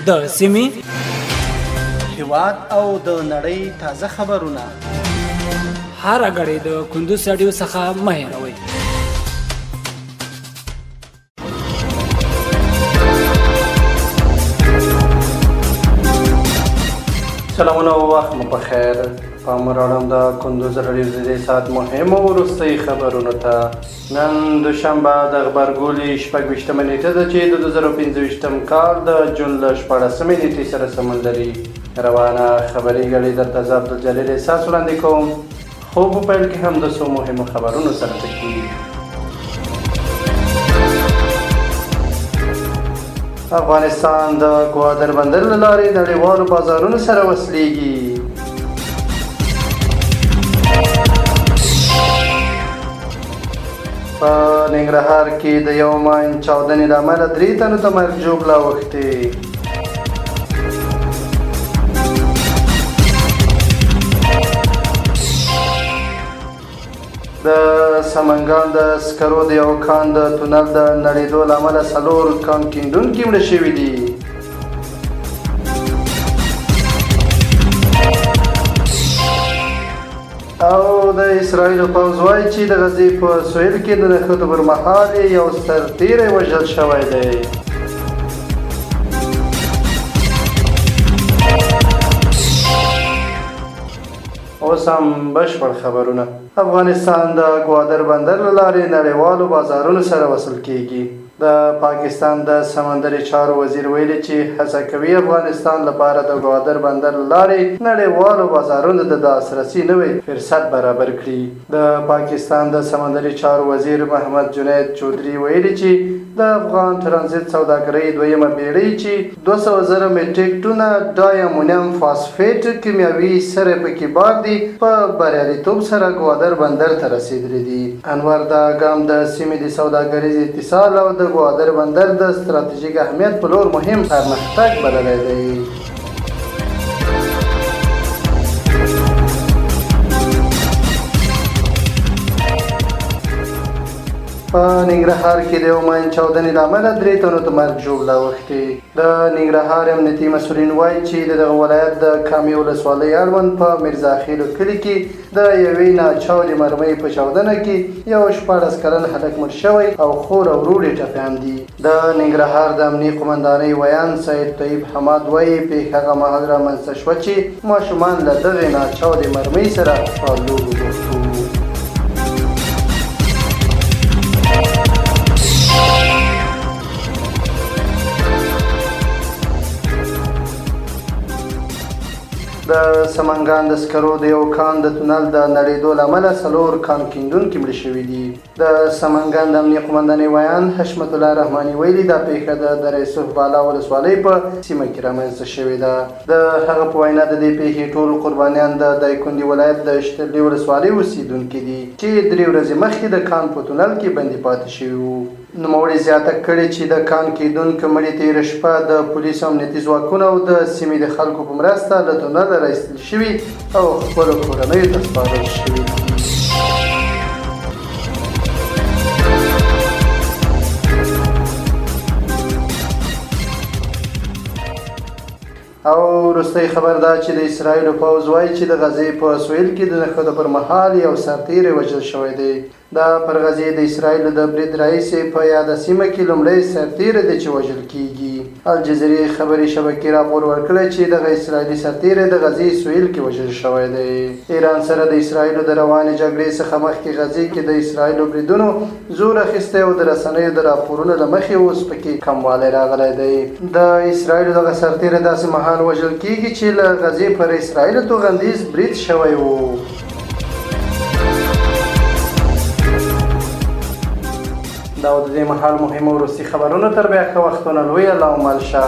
د سیمې هیواد او د نړۍ تازه خبرونه هر غړي د کندوز رادیو څخه مه هېروئ. سلامونه او وخت مو په خیر. پام راوړم د کندوز رادیو د ساعت مهمو وروستۍ خبرونو ته. نن دوشنبه دغبرګولي 26مه نیټه ده چې د 2025 کال د جون له 14مې نیټې سره سمون لري. روانه خبري ګړئ درته زه عبدالجلیل احساس وړاندې کوم. خو په پیل کې هم د څو مهمو خبرونو سره تکي. افغانستان د ګوادر بندر له لارې نړیوالو بازارونو سره وصلېږي. په ننګرهار کې د یو ماین چاودنې له امله 3 تنو ته مرګ ژوبله اوښتې. د سمنګان د سکرو د یو کان د تونل د نړېدو له امله 4 کان کیندونکي مړه شوي دي. او د اسرائیلو پوځ وایي چې د غزې په سویل کې د نښتو پر مهال یو سرتیری وژل شوی دی. اوس هم بشپړ خبرونه. افغانستان د ګوادر بندر له لارې نړیوالو بازارونو سره وصل کیږي. د پاکستان د سمندري چارو وزیر ویلي چې هڅه کوي افغانستان لپاره د ګوادر بندر له لارې نړیوالو بازارونو ته د لاسرسي نوی فرصت برابر کړي. د پاکستان د سمندري چارو وزیر محمد جنید چودري ویلي چې د افغان ترانزیت سوداګرۍ دویمه بیړۍ چې 200,000 میټریک ټونه ډای امونیم فاسفیټ کیمیاوي سره پکې بار دي په بریالیتوب سره ګوادر بندر ته رسیدلي دي. انور دا ګام د سیمې د سوداګریز اتصال او د ګوادر بندر د ستراتیژیک اهمیت په لور مهم پرمختګ بللی دی. په ننګرهار کې د یو ماین چاودنې له امله 3 تنو ته مرګ ژوبله اوښتې. د ننګرهار امنیتي مسؤلین وایي چې د دغه ولایت د کامې ولسوالۍ اړوند په میرزاخیلو کلي کې د یوې ناچاودې مرمۍ په چاودنه کې یو 14 کلن هلک مړ شوی او خور او ورور یې ټپیان دي. د ننګرهار د امنیې قمندانۍ ویان سید طیب حماد وایي پېښه هغه مهال رامنځته شوه چې ماشومان له دغې ناچاودې مرمۍ سره په لوبو بوخت وو. د سمنګان د سکرو د یو کان د تونل د نړېدو له امله 4 کان کیندونکي مړه شوي دي. د سمنګان د امنیې قمندانۍ ویان حشمت الله رحماني ویلي دا پېښه د دره یوسف بالا ولسوالۍ په سیمه کې رامنځته شوې ده. د هغه په وینا د دې پېښې ټول قربانیان د دایکنډي ولایت د اشتراک ولسوالۍ اوسېدونکي دي چې 3 ورځې مخکې د کان په تونل کې بندي پاتې شوي وو. نوموړي زیاته کړې چې د کان کیندونکو مړي تېره شپه د پولیسو امنیتي ځواکونو او د سیمې د خلکو په مرسته له تونله راایستل شوي او خپلو کورنیو ته سپارل شوي دي. او وروستی خبر دا چې د اسرائیلو پوځ وایي چې د غزې په سویل کې د نښتو پر مهال یو سرتیری وژل شوی دی. دا پر غزې د اسرائیلو د برید رئیس په یاده سیمه کې لومړی سرتیری دی چې وژل کیږي. الجزیرې خبري شبکې راپور ورکړی چې دغه اسرائیلي سرتیری د غزې سویل کې وژل شوی دی. ایران سره د اسرائیلو د روانې جګړې څخه مخکې غزې کې د اسرائیلو بریدونو زور اخیستی او د رسنیو د راپورونو له مخې اوس پکې کموالی راغلی دی. د اسرائیلو دغه سرتیری داسې مهال وژل کیږي چې له غزې پر اسرائیلو توغندیز برید شوی و. دا د دې مهال مهمه وروستي خبرونه تر بیا ښه وختونه لویه لا عمل شه.